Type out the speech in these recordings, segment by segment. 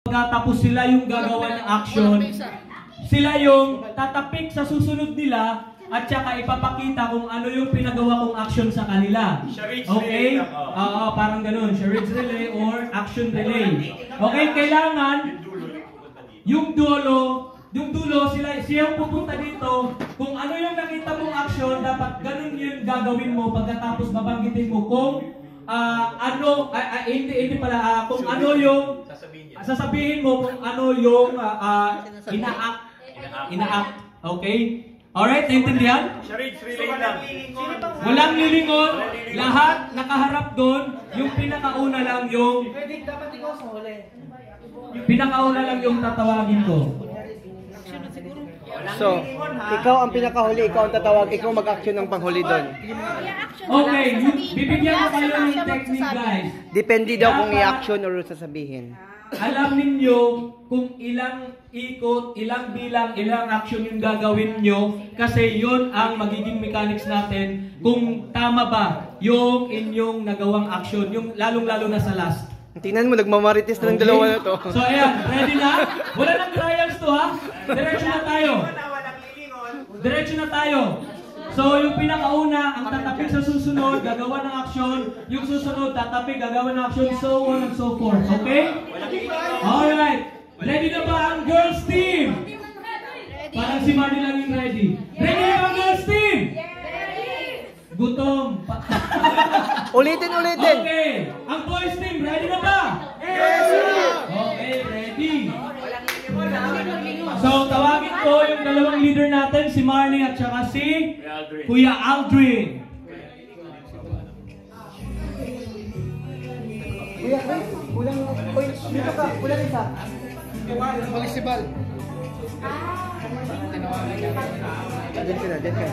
Tapos sila yung gagawa ng action. Sila yung tatapik sa susunod nila at saka ipapakita kung ano yung pinagawa kong action sa kanila. Okay? Parang ganun. Charades relay or action relay. Okay, kailangan yung dulo siya yung pupunta dito. Kung ano yung nakita mong action, dapat ganun yung gagawin mo pagkatapos babanggitin mo kung kung ano yung sasabihin mo kung ano yung ina-act. Okay? Alright, naintindihan? Walang lilingon, lahat nakaharap doon, yung pinakauna lang yung tatawagin ko. So, ikaw ang pinakahuli, ikaw ang tatawag, ikaw mag-action ng panghuli doon. Okay, bibigyan ko kayo ng technique, guys. Depende daw kung i-action or sasabihin. Alam ninyo kung ilang ikot, ilang bilang, ilang action yung gagawin nyo kasi yun ang magiging mechanics natin kung tama ba yung inyong nagawang action, yung lalong-lalo na sa last. Tingnan mo, nagmamarites na ng dalawa na to. So ayan, ready na? Wala nang trials to ha? Diretso na tayo. Diretso na tayo. So yung pinakauna, ang tatapik sa susunod, gagawa ng action. Yung susunod, tatapik, gagawa ng action, so on and so forth. Okay? Alright. Ready na ba ang girls team? Parang si Marnie lang yung ready. Ready na ba ang girls team? Gutom. Ulitin. Okay. Ang boys team, ready na ba? Yes, sir. Okay, ready. So, tawagin ko yung dalawang leader natin, si Marnie at saka si Kuya Aldrin. Kuya, kulang dito ka, kulang isa. Municipal. Diyan ka.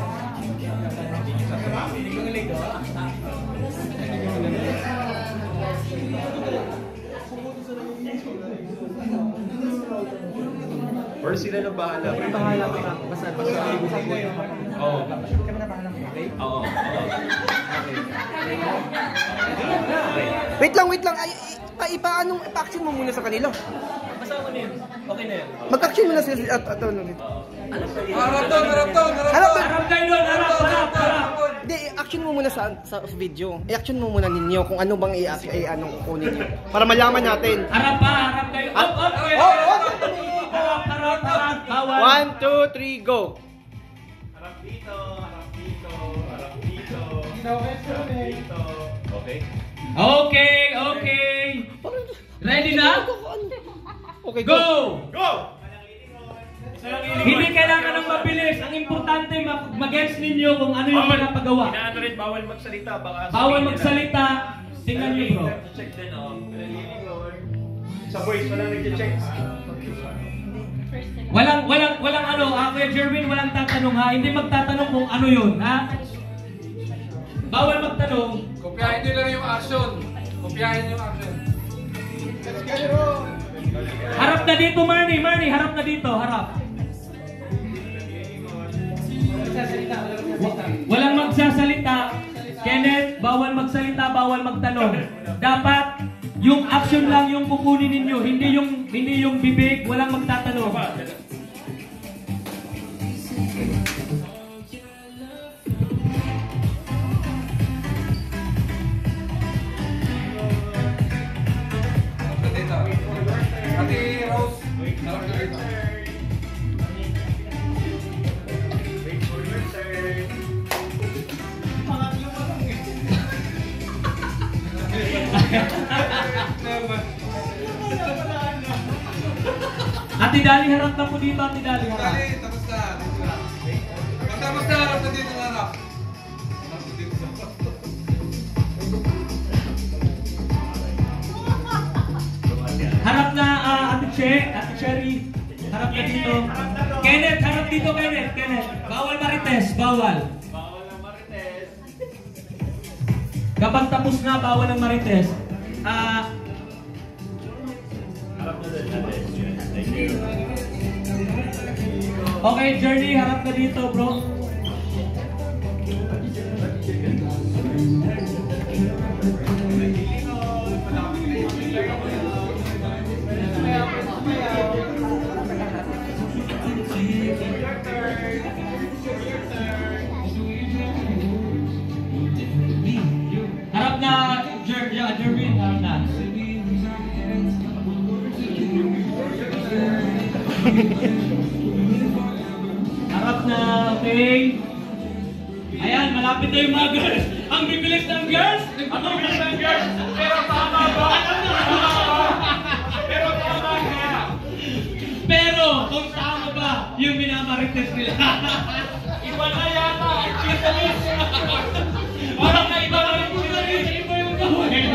Or sila na bahala? Bahala ka. Basta. Oo. Kami na bahala. Okay? Oo. Wait lang. Pa-action mo muna sa kanila. Masama na yun. Okay na yun. Mag-action muna sila at ano. Harap kayo doon, harap. Hindi, action mo muna sa video. I-action mo muna ninyo kung ano bang anong kukunin niyo. Para malaman natin. Harap kayo. Up. Harap. Bawal. 1, 2, 3, go! Harap dito. Okay? Okay. Ready na? Okay, Go! Hindi kailangan ng mabilis. Ang importante, mag-guess ninyo kung ano yung pinapagawa. Inaano rin, bawal magsalita. Bawal magsalita. Tingnan nyo, bro. Check din, sa voice, walang nag-check. Walang ano, Kuya Jerwin, walang tatanong ha. Hindi magtatanong kung ano yun, ha? Bawal magtanong. Kopyahin nyo lang yung action. Harap na dito, Marnie, harap na dito, harap. Walang magsasalita. Kenneth, bawal magsalita, bawal magtanong. Dapat yung action lang yung kukunin ninyo, hindi yung bibig, walang magtatanong. Ate Rose, sarap ka dito. Wait for your turn. Ate Dali, harap na po dito, Ate Dali, harap. Tapos na. Tapos na, harap na dito, harap. Harap na, Ate Cherry. Harap na dito. Kenneth, harap dito, Kenneth. Bawal marites, bawal. Bawal ang marites. Kapag tapos na, bawal ang marites. Harap na din natin. Thank you. Okay, Journey, harap na dito, bro. Kaya Harap na, okay? Ayan, malapit na yung mga girls. Ang bibilis ng girls! Ang bibilis ng girls! Pero tama ba? Pero tama ba? Pero kung tama ba yung minamarites nila? Iba na yata ang chitalis! Parang na iba na yung chitalis! Iba yung gawin!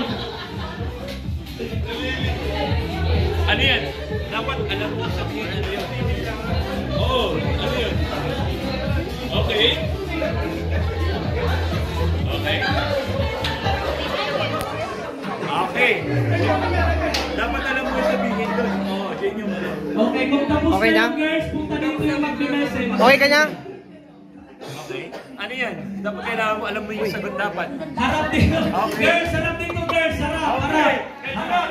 Ano yan? Dapat alam mo sabihin ano yun. Oo, ano yun? Okay. Okay. Okay. Dapat alam mo sabihin doon. Oo, yun yung alam. Okay, kung tapos Okay na na? yung girls, punta dito yung mag-message. Okay ka na? Okay. Ano yan? Dapat kailangan mo alam mo yung sagot dapat. Harap dito. Okay. Girls, harap dito, girls. Harap, harap.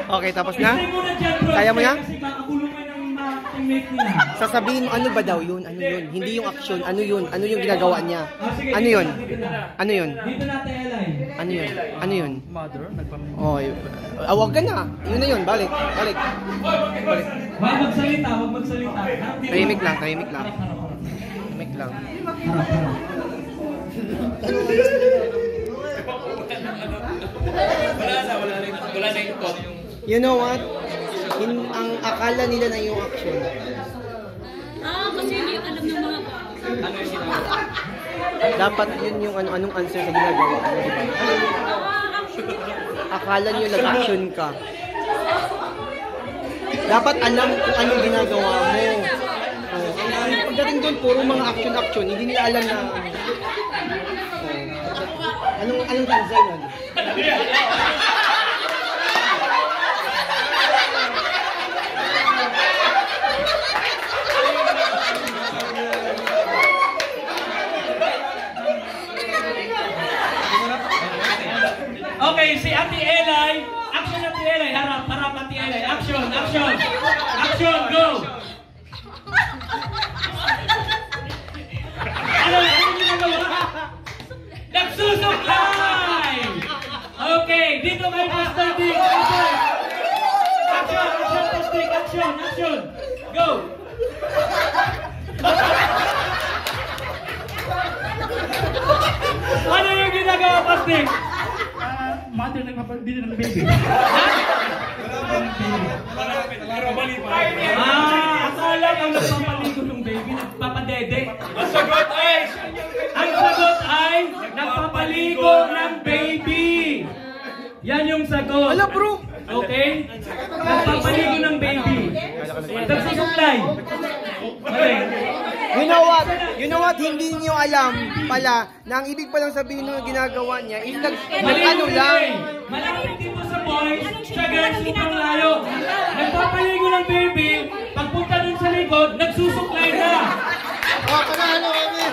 Okay, tapos na? Stay muna dyan, bro. Kaya mo na? Kasi makabulungan ng mga teammate nila. Sasabihin mo, ano ba daw yun? Ano yun? Hindi yung action. Ano yun? Ano yung ginagawa niya? Ah, sige, Ano dito yun? na, dito na. Ano yun? Dito natin, Eli. Ano yun? Ano yun? Oh, awag ka na. Yun na yun. Balik. Balik. Balik. Huwag magsalita, huwag magsalita. Harap dito. Tahimik lang, tahimik lang. Harap, harap. Tahimik lang. Harap, harap. Wala na yung thought. You know what? Ang akala nila na yung action. Kasi hindi yung alam ng mga tao. Dapat yun yung anong answer sa ginagawa. Ano, diba? Akala niyo nag-action ka. Dapat alam kung anong ginagawa mo. Oh. Pagdating doon, puro mga action-action. Hindi nila alam na... Oh. Anong answer nun? Okay, si Ate Eli. Action, Ate Eli. Harap, harap, Ate Eli. Action, action. Action, go. Ano ginagawa? Nagsusuklay! Okay, dito kay Master D. Action, action, Master D. Action, action. Go. Ano yung ginagawa, Pastor? Mother nagpapalito ng baby. Akala ang nagpapaligo ng baby, nagpapadede. Ang sagot ay nagpapaligo ng baby. Yan yung sagot. Wala bro! Okay? Nagpapaligo ng baby. Nagsusuklay. Okay. You know what? You know what? Hindi niyo alam pala na ang ibig palang sabihin ng ginagawa niya is ano lang. Malapit dito sa boys, sa girls upang layo. Nagpapaligo ng baby, pagpunta dun sa likod, nagsusuklay na.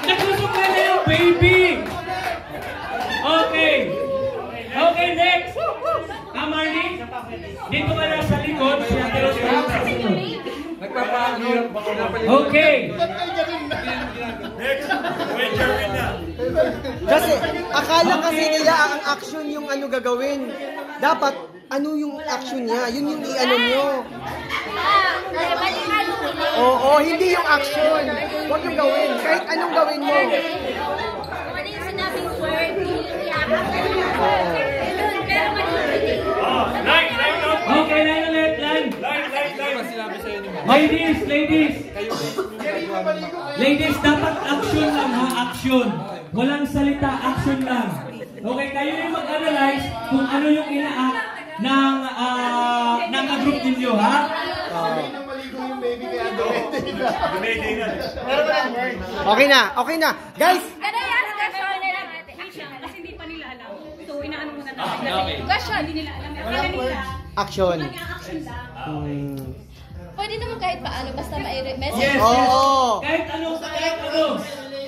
Nagsusuklay na yung baby. Okay. Okay, next. Marnie, dito ka na sa likod. Okay. Next. Wait, Jerwin na. Kasi akala kasi nila ang action yung ano gagawin. Dapat ano yung action niya? Yun yung i-ano nyo. Oo, hindi yung action. Huwag yung gawin. Kahit anong gawin mo. Ano yung sinabing word, pero mali. Line, line up. Okay, line ulit, line. Line. Ladies, ladies. Ladies, dapat action lang ha, action. Walang salita, action lang. Okay, kayo yung mag-analyze kung ano yung ina-act ng group ninyo, ha? Okay na, okay na. Guys, Pero yan, question nila natin. Action, kasi hindi pa nila alam. So, inaano muna natin. Question, hindi nila alam. Akala nila, action. mag-action lang. Pwede naman kahit paano, basta ma-message. Yes, Oo. yes.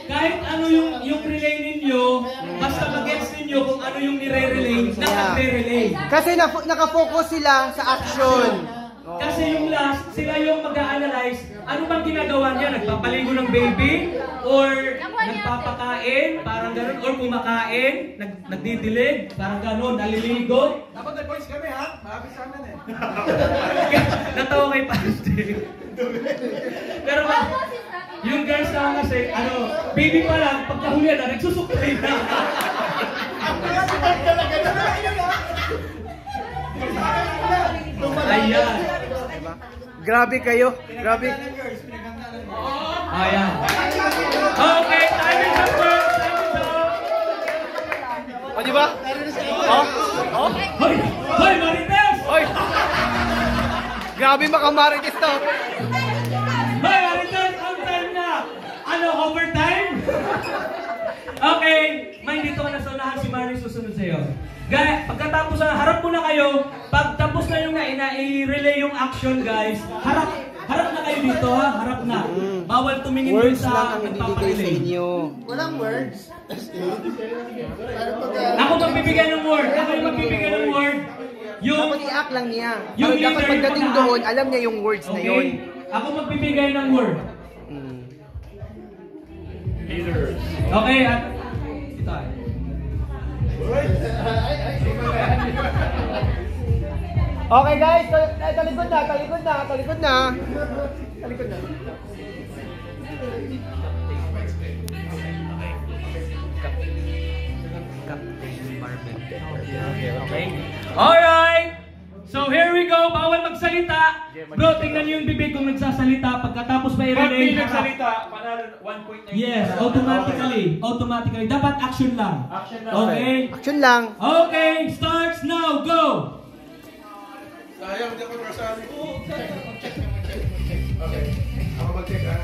Kahit ano yung relay ninyo, basta mag-gets ninyo kung ano yung nire-relay, na magre-relay. Kasi nakafocus sila sa action. Kasi yung last, sila yung mag-a-analyze, ano bang ginagawa niya? Nagpapaligo ng baby? Or nagpapakain? Parang gano'n. Or kumakain? Nagdidilig? Parang gano'n. Naliligo? Dapat nag-voice kami ha? Malapit sa amin eh. Natawa kay Pastor. baby pa lang, pagkahulihan na, nagsusuklay na. Ayan. Grabe kayo. Grabe. Ayan. Okay, time is up, girls. Time is up. O, di ba? Oh? Oh? Hoy! Hoy, Marites! Oy! Grabe makamarites to. Hoy, Marites! Ang time na! Ano, overtime? Okay, may dito ka na sa unahan, si Manny susunod sa'yo. Guys, pagkatapos na, harap muna kayo. Pag tapos na yung i-relay yung action, guys, harap na kayo dito, ha? Harap na. Bawal tumingin Words dun lang sa ang ibibigay sa nagpaparelay. inyo. Ako magbibigay ng word. Ako yung magbibigay ng word. Yung, Dapat i-act lang niya. Yung Pero dapat leader pagdating yung doon, alam niya yung words na yun. okay? Ako magbibigay ng word. Leaders. Okay, at ito ay. Okay guys, talikod na, talikod na, talikod na. Talikod na. Okay. Alright! So here we go. Bawal magsalita. Bro, tingnan niyo yung bibig kung nagsasalita. Pagkatapos pa Pag i-relay. di nagsalita, panalo 1 point na yun. Yes, automatically. Automatically. Dapat action lang. Action lang. Okay? Action lang. Okay, starts now. Go! Sayang, hindi ako nakasali. Okay. Ako mag-check ha.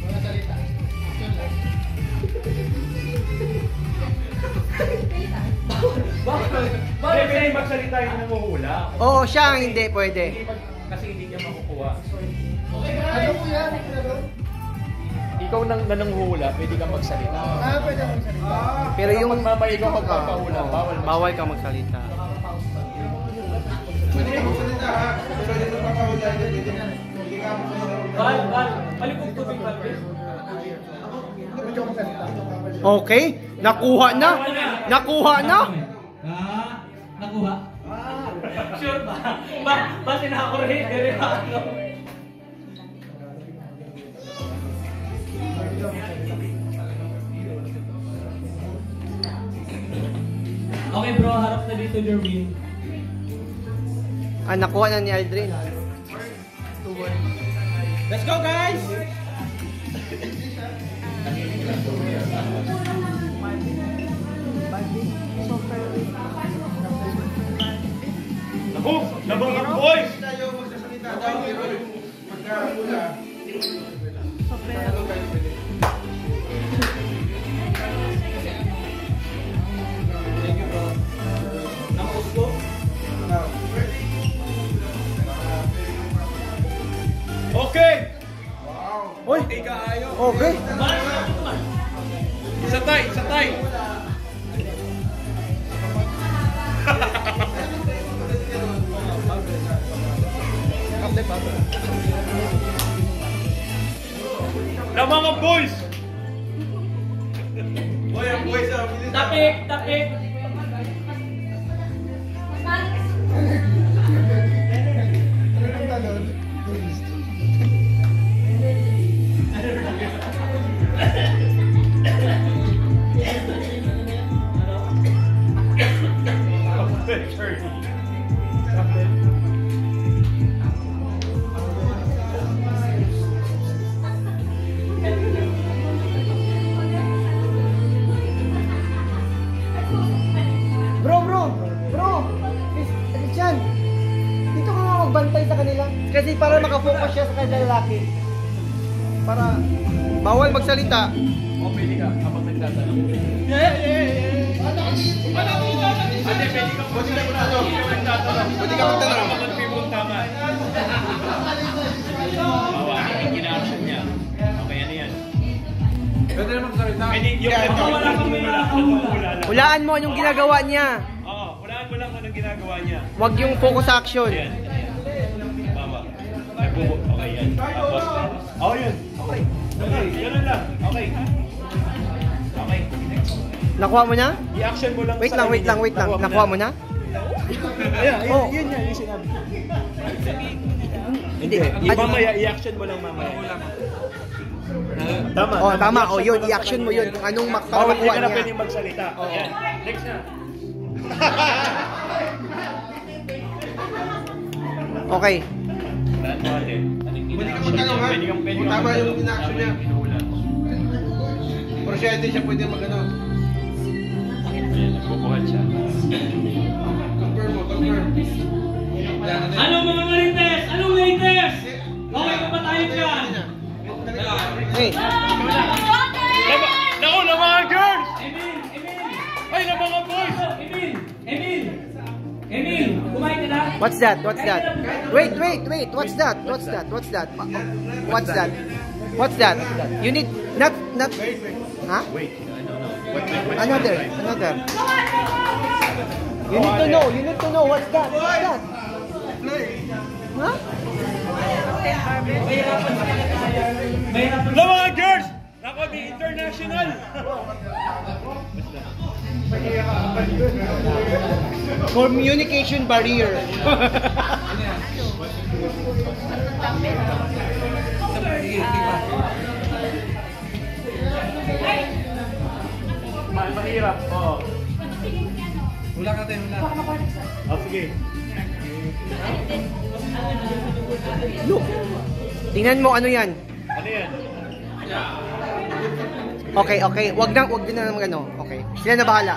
Mga salita. Bakit pwede magsalita yung nanguhula? Oo, siya ang hindi pwede. Kasi hindi niya makukuha. Ano po yan? Ikaw nang nananghula, pwede kang magsalita. Pwede ako magsalita. Pero yung Mamaya ikaw magpapahula, bawal bawal ka magsalita. Pwede ka magsalita ha. Pero hindi mo papahula. Hindi ka magsalita. Bal. Palikog tubig, Bal. Pwede ka magsalita. Okay, nakuha na. Nakuha na. Nakuha? Sure ba? Ba sinakorate? Dire ba? Okay bro, harap na dito, Jerwin. Nakuha na ni Aldrin. Let's go, guys! Naku! Labang ang boys! Tayo magsasalita daw. Pero pagkahula. Okay! Oy, Okay ka ayo. okay. Isa tay, isa tay. Lamang ang boys! Boy, ang boys ah. Bilis. Tapik! Bro. Richard, dito ka nga magbantay sa kanila. Kasi para makafocus siya sa kanila lalaki. Para bawal magsalita. O, pwede ka kapag nagtatanong. Ate, pwede ka pwede ka magtatanong. Pwede ka magtanong. Kapag pipong tama. Bawa, yung gina-action niya. Okay, ano yan? Pwede na magsalita. Pwede yung wala kang may nakahula. Hulaan mo anong ginagawa niya. Oo, hulaan mo lang anong ginagawa niya. Huwag yung focus action. Ayan. Tama. Okay, yan. Tapos, oh, yun. Okay. Okay, ganun lang. Okay. Okay. Nakuha mo na? I-action mo lang Wait sa lang. kanya. Nakuha mo na? Ayan, Oh. yun yan, yung sinabi. Hindi. Mamaya, i-action mo lang mamaya. Tama. Oh, tama. Oh, yun. I-action mo yun. Kung anong para Bawal, hindi makuha ka na niya. pwedeng magsalita. Ayan. Next na. Okay. Lahat mo natin. Pwede ka magtanong ha? Kung tama yung in-action niya. Pero siya hindi siya pwede mag-ano. Ayan, nagbubuhat siya. Confirm mo, confirm. Anong mga marites? Anong latest? Okay pa ba tayo dyan? Hey. Naku, na mga girls! Emil! Emil! Ay, na mga boys! Emil! Emil! Emil! Kumain ka na? What's that? What's that? Wait. What's that? What's that? What's that? What's that? What's that? You need not. Huh? Wait, no. Another. You need to know. You need to know what's that? What's that? Huh? Mahirapan Na mga girls! Nako, di international! Communication barrier. Mahirap, oo. Wala ka tayo, wala. Oh, sige. Look. Tingnan mo ano yan. Ano yan? Okay. Wag din na naman ano. Okay. Sila na bahala.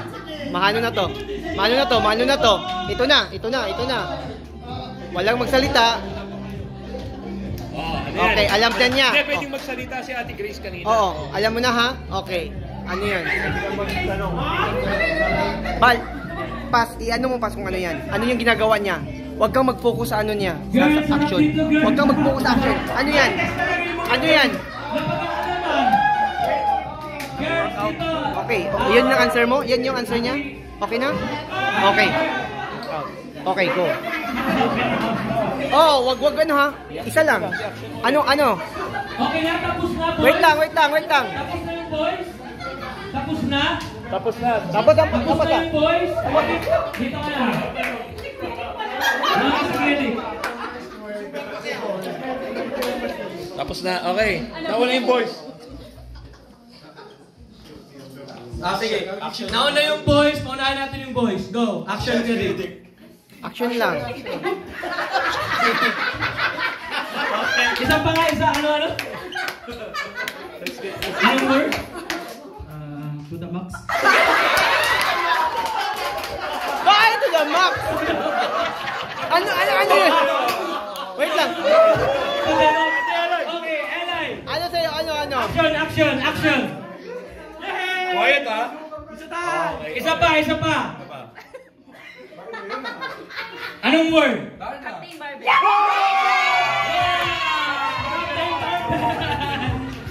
Mahano na to. Ito na. Walang magsalita. Oh, ano yan? Okay, alam na niya. Hindi, pwedeng magsalita si Ate Grace kanina. Oo, alam mo na ha? Okay. Ano yan? Tanong. Bal, ano mo kung ano yan. Ano yung ginagawa niya? Huwag kang mag-focus sa ano niya. Sa action. Huwag kang mag-focus sa action. Ano yan? Okay, yun yung answer mo? Yan yung answer niya? Okay na? Okay. Okay, go. Oh, wag ano ha? Isa lang. Ano? Okay na, tapos na boys. Wait lang. Tapos na yung boys. Tapos na. Tapos na. Tapos na yung boys. Dito ka na. Mga security. Tapos na, okay. Nawala yung boys. Sige. Action. Nauna yung boys. Paunahan natin yung boys. Go. Action ready. Action lang. Isa pa nga, ano? Anong word? To the max. Bakit ito the max? Ano yun? Wait lang. Okay, Eli. Ano sa'yo? Ano? Action. Quiet ha? Isa pa. Anong word? Captain Barbie.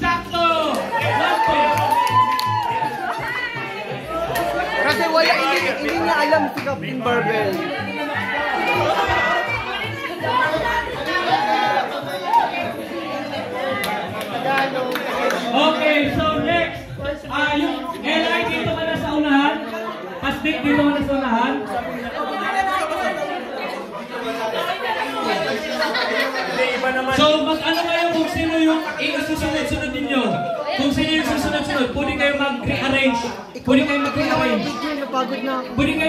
Sakto! Kasi hindi niya alam si Captain Barbell. Okay, so next. Yung Eli, dito ka na sa unahan. Pastik, dito ka na sa unahan. So, mag-ano kayo kung sino yung isusunod-sunod ninyo. Kung sino yung susunod-sunod, pwede kayo mag-rearrange. Pwede kayo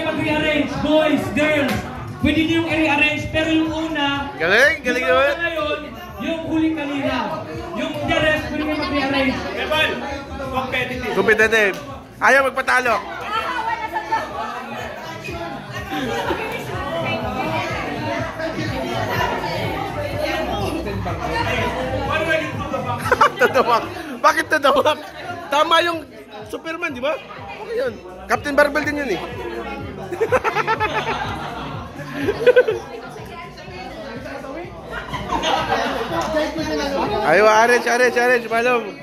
mag-rearrange. Boys, girls. Pwede nyo yung i-rearrange, pero yung una, Galing naman. Ngayon, yung huling kanina. Yung the rest, pwede kayo mag-rearrange. Evan, competitive. Competitive. Ayaw magpatalo. Tadawak. Bakit tadawak? Tama yung Superman, di ba? Okay yun. Captain Barbell din yun eh. Ayo, arrange, malum.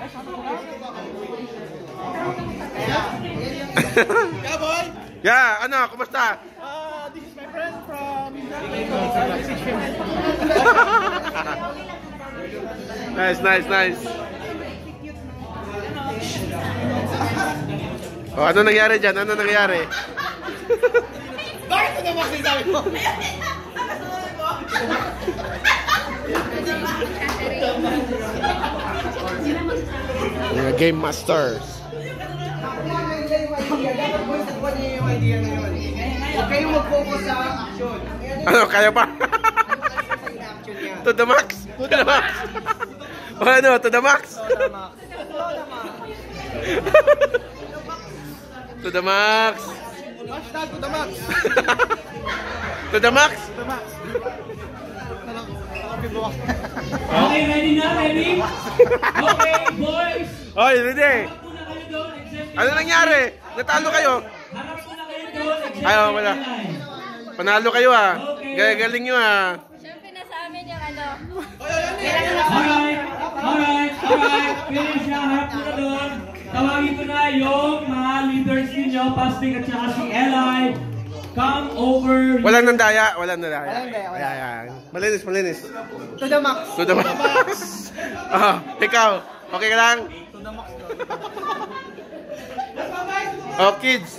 Yeah, ano, kumusta? This is my friend from Nice. Oh, ano nangyari dyan? Bakit ito naman sinasabi mo? Game Masters. Dapat boys, nakuha niyo yung idea na yun. Huwag kayong mag-focus sa action. Ano, kaya pa? Action niya. To the max. To the max. O ano, to the max. To the max. Hashtag to the max. To the max. Okay, ready na? Ready? Okay, boys! Oy, ready. Harap muna kayo doon, executive. Ano nangyari? Natalo kayo? Harap muna kayo doon, executive. Ayaw, wala. line. Panalo kayo ah. Okay. Gagaling nyo ah. Siyempre nasa amin yung ano. Alright. Finish na, harap muna doon. Tawagin ko na yung mga leaders ninyo, Pastig at saka si Eli. Come over. Walang nandaya. Walang nandaya. Walang nandaya, wala. Ayan. Malinis, malinis. To the max. To the max. Ikaw, okay ka lang? Oh, kids.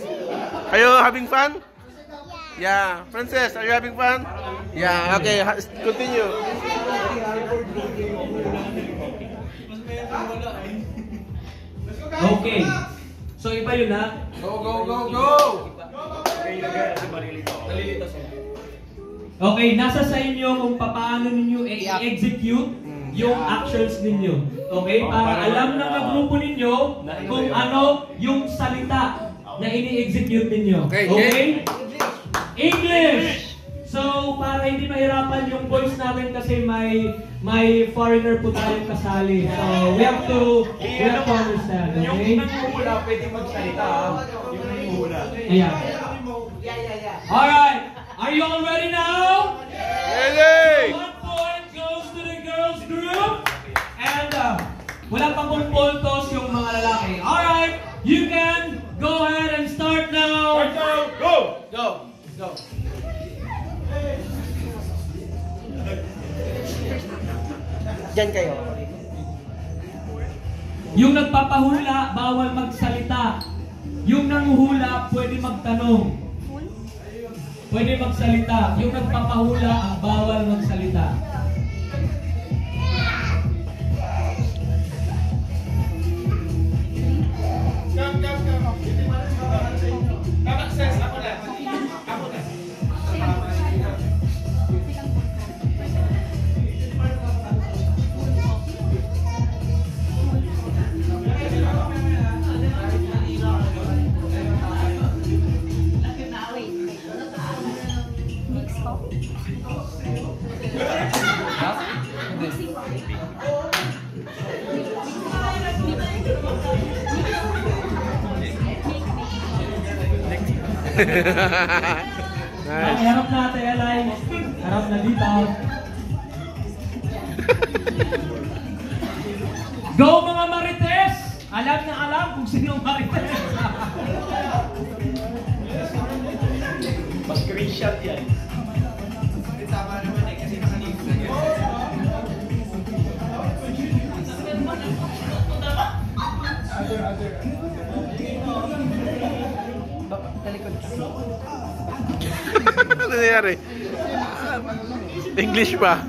Are you having fun? Yeah. Princess, are you having fun? Yeah, okay. Continue. Okay. So iba yun ha? Okay, nasa sa inyo kung paano ninyo i-execute yung actions ninyo. Okay? Para alam ng grupo ninyo kung ano yung salita na ini-execute ninyo. Okay? English! So, para hindi mahirapan yung voice natin kasi may foreigner po tayong kasali. So, we have to understand. Okay? Yung nanguhula, pwede magsalita. Yung nanguhula. Ayan. Alright. Are you all ready now? Ready! 1 point goes to the girls group. And wala pa pong poltos yung mga lalaki. Alright. You can go ahead and start now. Go! Diyan kayo. Yung nagpapahula, bawal magsalita. Yung nanguhula, pwede magtanong. Pwede magsalita. Yung nagpapahula, ang bawal magsalita. Nice. Harap na Ate Eli. Harap na dito. Go mga Marites! Alam na alam kung sino Marites. Screenshot yan. Ano nangyari? English pa.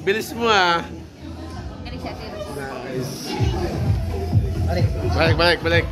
Bilis mo ah. Nice. Balik.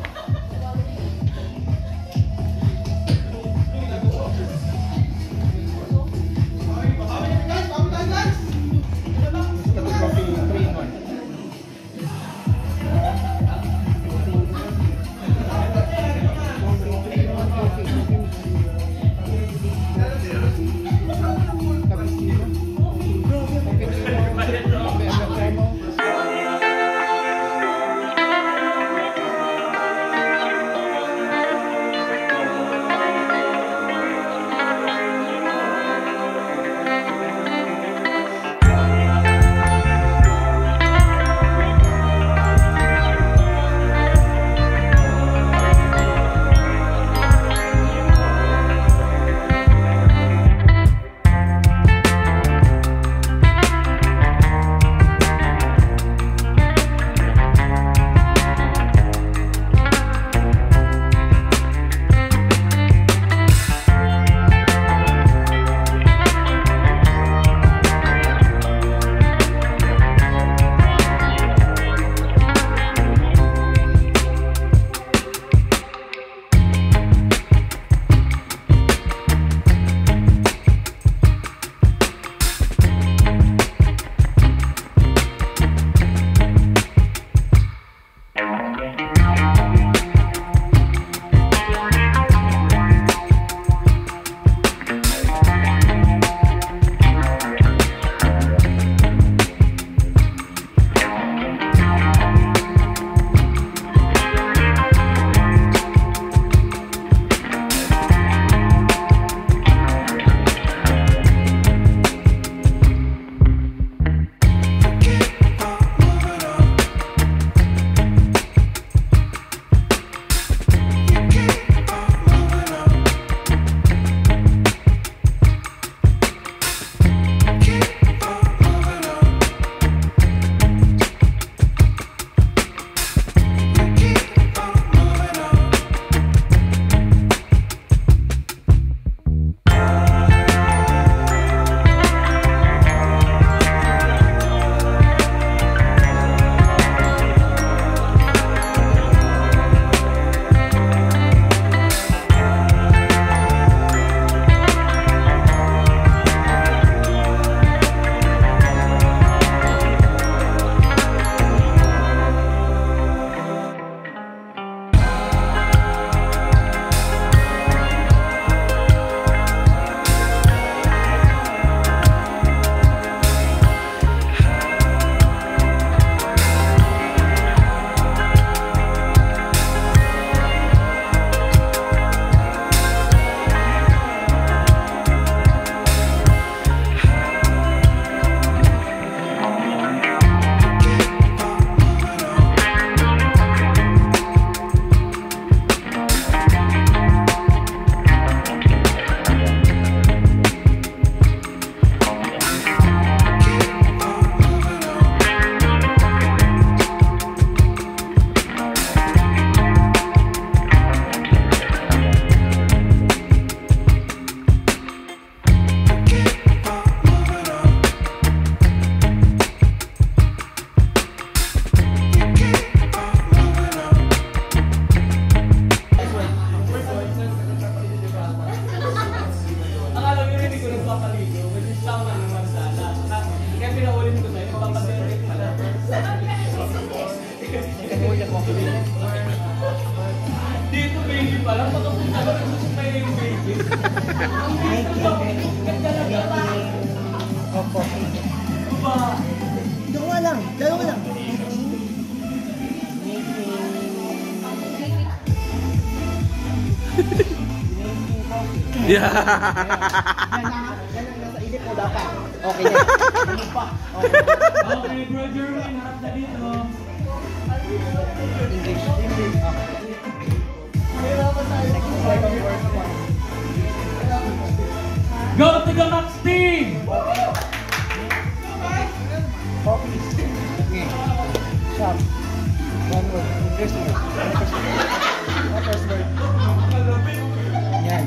Opo. Dalawa lang. Dalawa lang. Yeah. Yan ang nasa isip mo dapat. Okay na. Ano pa? Okay, Bro Jerwin, harap na dito. English. Go to the Max team! Copy. Okay. Shop. One word. First word. First word. Yan.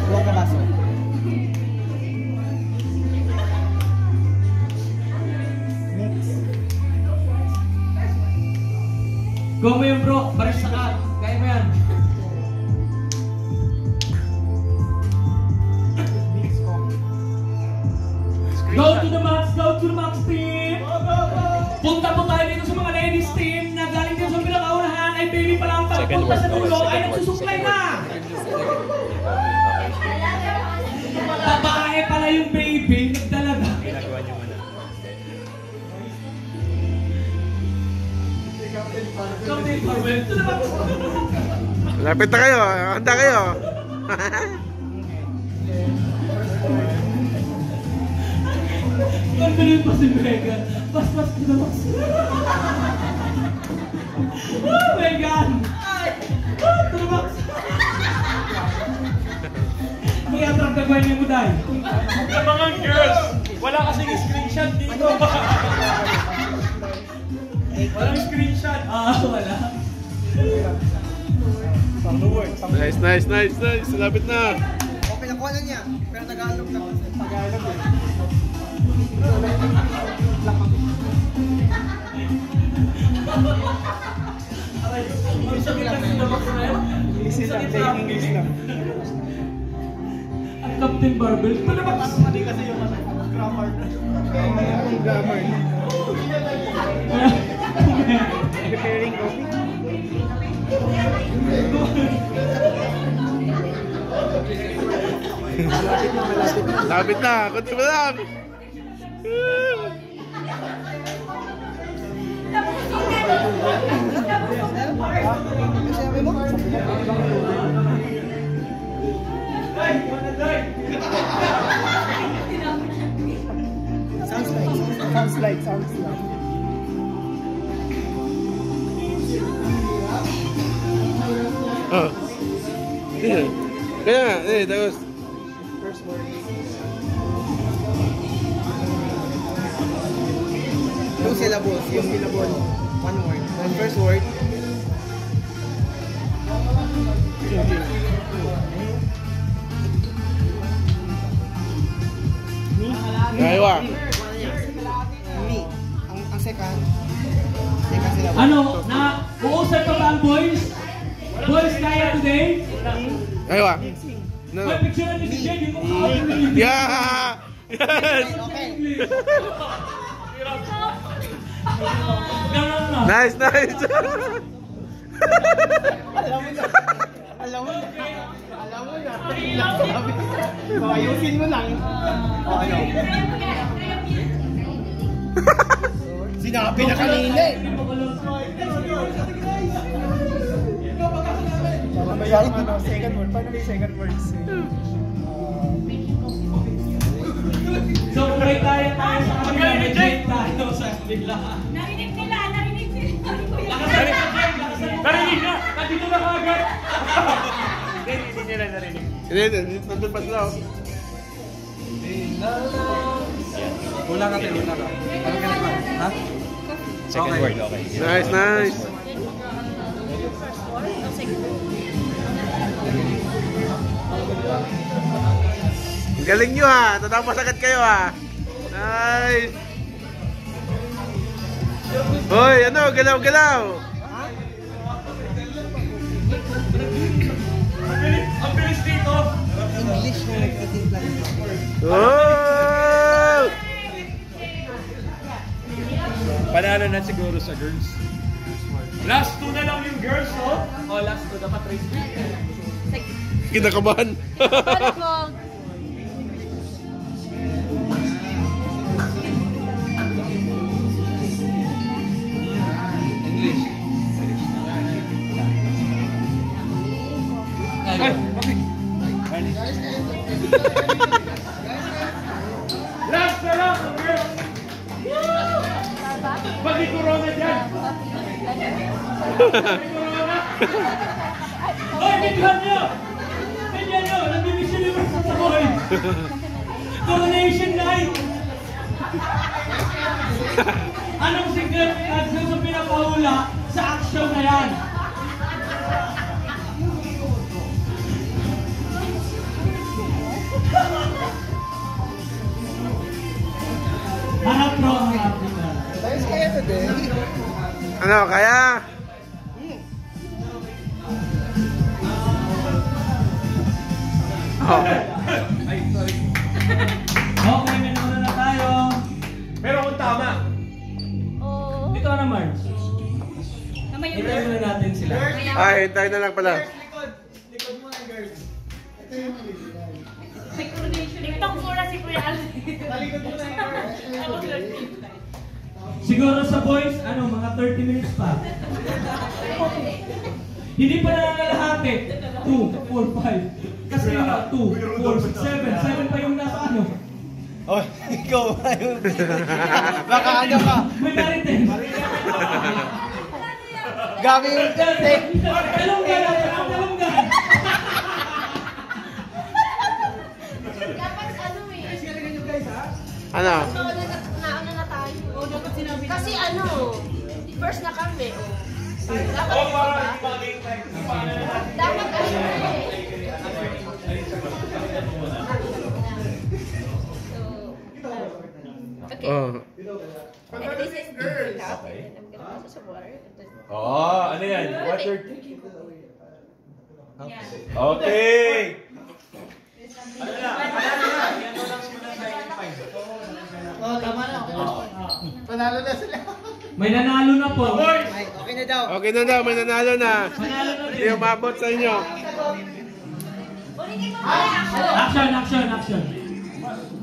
Buwang ka baso. Next. Go mo yun, bro. Baris sa ka. Kaya mo yan. Go to the Max! Go to the Max team! Punta po tayo dito sa mga ladies team na galing din sa pinakaunahan ay baby pa lang pagpunta sa dulo ay nagsusuklay na! Babae pala yung baby, nagdalaga. Ginagawa niyo muna. Captain Marvel, to the Max! Lapit na kayo. Handa kayo. Ganun pa si Megan. Pas-pas to the Max. Oh, Megan! To the Max! May attract na gawin mo dahil. Sa mga girls, wala kasing screenshot dito. Walang screenshot. Wala. Nice, nice, nice, nice. Lapit na. Okay, nakuha na niya. Pero Tagalog na kasi. Tagalog eh. Easy lang, take English lang. Ang Captain Barbell, to the Max! Hindi kasi yung grammar na. Yung grammar na. Preparing coffee. Lapit na. Kunti mo lang. Sabi mo? Sounds like. Oh. Yeah. Kaya nga. Tapos. First word. Two syllables. Yung syllable. One word. Then first word. Kaiwa. Me. Ang second. Second syllable. Ano, uusap pa ba ang boys? Boys, kaya today? Kaiwa. No. May picture niyo si Jay, yung mukha ko rin. Yeah! Yes! Okay. Ganun na. Nice, nice! Alam mo na. So, ayusin mo lang. O, ano? Sinabi na kanina eh. Second word. Paano yung second words? So, kung may tayo sa kanila, may Jay tayo sa kanila. Narinig nila. Lakasan mo, Jay, lakasan mo. Narinig na! Nandito na kagad. Hindi nila narinig. Hindi, nandun pa sila. Wala ka. Ha? Second word, okay. Nice, nice! Galing nyo ha! Tatapos agad kayo ha! Nice! Hoy, ano? Galaw-galaw! Ang bilis dito! English na nagtitimpla nito. Oh! Panalo na siguro sa girls. Last two na lang yung girls, no? Oh, last ko dapat race week. Kinakabahan. Last na lang, girls! Pagi corona dyan! Hoy, bigyan nyo! Bigyan nyo! Nag-Miss Universe sa boy! Coronation night! Anong significance sa pinapahula sa action na yan? Harap pro ang Africa. Ayos kaya ito din. Ano, kaya? Oh. Okay, may nauna na tayo. Pero kung tama, Oh. Dito ka na, Mars. Naman yung Hintayin na natin sila. Ay, hintay na lang pala. Likod mo na, girls. Ito yung coronation. TikTok mura si Kuya Al. Talikod mo na, girls. Siguro sa boys, mga 30 minutes pa. Hindi pa nangangalahati. 2, 4, 5. Kasi 2, 4, 6, 7. 7 pa yung nasa ano. Oh, ikaw. Baka ano ka. May marites. Gabi yung take. Talonggan na, talonggan. Dapat ano eh. Ano? Nauna na tayo. Kasi ano, first na kami. Dapat dapat ano eh. Okay. Oh. And this is the cup. And I'm gonna put some water. ano yan? Water. Okay! Oh, tama na. Panalo na sila. May nanalo na po. Ay, okay na daw. Okay na daw, may nanalo na. Nanalo na Hindi din. umabot sa inyo. Ulitin mo na. Action, action, action.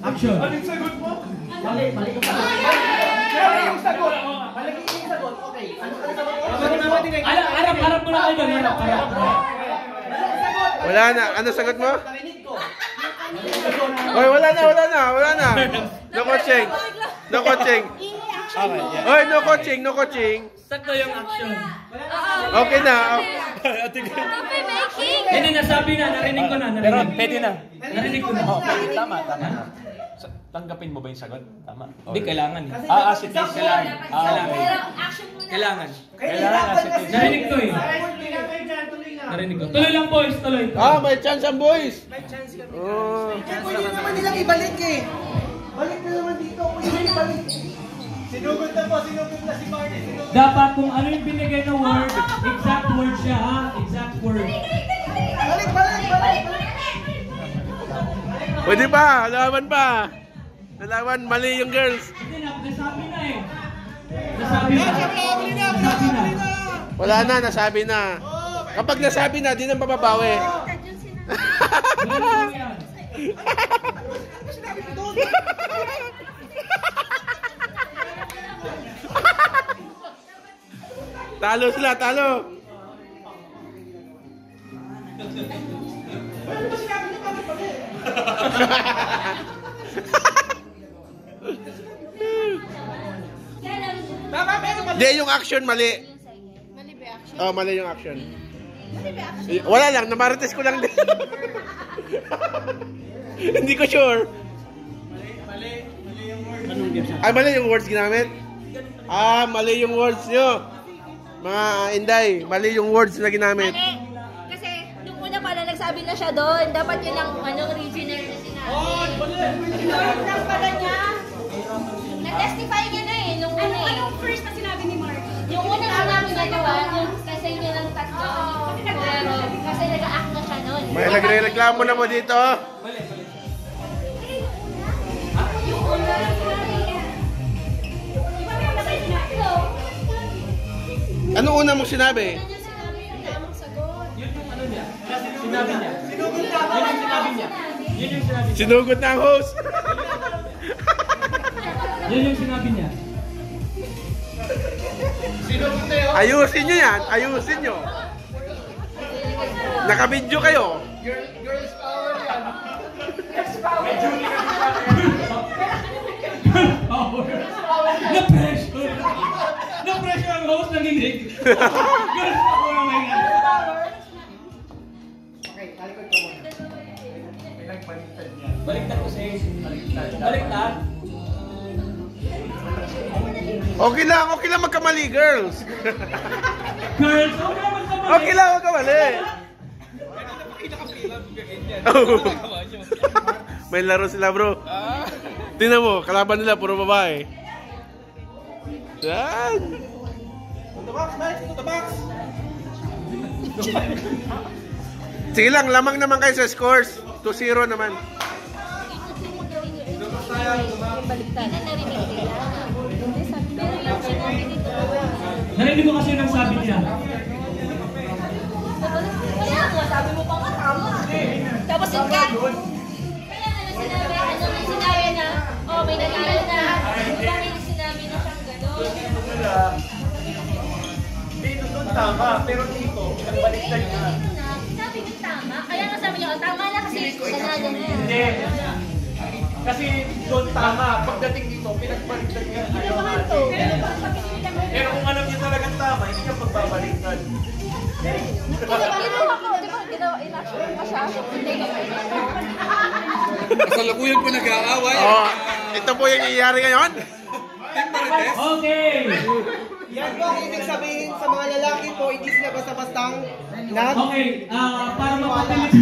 Action. Anong sagot mo? Mali ka pa. Mali yung sagot. Mali yung sagot. Okay. Ano sagot? Harap mo na kayo doon. Harap. Wala na. Ano sagot mo? Narinig ko. Oy, wala na. No coaching. No coaching. Oy, no coaching. Sakto yung action. Okay na. Coffee making. Hindi, nasabi na. Narinig ko na. Pero pwede na. Narinig ko na. Tama. Tanggapin mo ba yung sagot? Tama. Hindi, kailangan eh. As it is. Kailangan. Pero action muna. Kailangan. Kailangan as it is. Narinig ko eh. Narinig ko. Tuloy lang boys, tuloy. May chance ang boys. Oh. Pwede naman nilang ibalik eh. Balik na naman dito. Pwede ibalik. Sinugod na si Marty. Dapat kung ano yung binigay na word, exact word siya ha. Exact word. Balik. Pwede pa. Laban, mali yung girls. Hindi na, nasabi na eh. Nasabi na. Wala na, nasabi na. Kapag nasabi na, di na mababawi. Ganun yan. Talo sila, talo. Hindi, yung action mali. Mali ba action? Oh, mali yung action. Mali ba action? Wala lang, namarites ko lang din. Hindi ko sure. Ay, mali yung words ginamit? Mali yung words nyo. Mga Inday, mali yung words na ginamit. Mali. Kasi nung una pala nagsabi na siya doon. Dapat yun ang original na sinabi. Lang pala niya. Nag-testify niya na eh. Nung una eh. Anong first na sinabi ni Mark? Yung una sinabi niya naman, yung kasi niya lang tatlo. Pero kasi nag-act na siya noon. May nagre-reklamo na mo dito. Yung una lang sinabi niya. Iba na naman sinabi. Ano una mong sinabi? Ano niya sinabi yung tamang sagot? Yun yung ano niya. Sinabi niya. Yun yung sinabi niya. Sinugod na ang host. Yun yung sinabi niya. Ayusin nyo yan. Ayusin nyo. Nakabidyo kayo. Girls power yan. Na-pressure. Na-pressure ang host nanginig. Girls power ang mga. Okay, talikod ko muna. Baliktad ko sa Baliktad. Okay lang magkamali, girls. Girls, okay naman sa mga. Okay lang magkamali. Oh. May laro sila, bro. Tingnan mo, kalaban nila puro babae. Yan. Sige lang, lamang naman kayo sa scores. 2-0 naman. Baliktad. Narinig nila. Hindi, sabi pero yung sinabi dito. Narinig mo kasi yung sabi niya. Kaya nga, sabi mo pa nga tama. Tapos yung kat. Kaya nga may sinabi na, oh, may nag-aaral na. Diba may sinabi na siyang gano'n? Dito doon tama, pero dito, nagbaliktad niya. Sabi niya tama. Kaya nga sabi niya, oh, tama na kasi ganado na yan. Hindi. Kasi doon tama, pagdating dito, pinagbaliktad niya. Ginawahan to. Pero kung alam niya talagang tama, hindi niya pagbabaliktad. Ginawa ko, di ba? In-action pa siya. Hindi ka Kasalukuyan po nag-aaway. Oh, ito po yung nangyayari ngayon. Okay. Yan po ang ibig sabihin sa mga lalaki po, hindi sila basta-bastang Okay, para mapabilis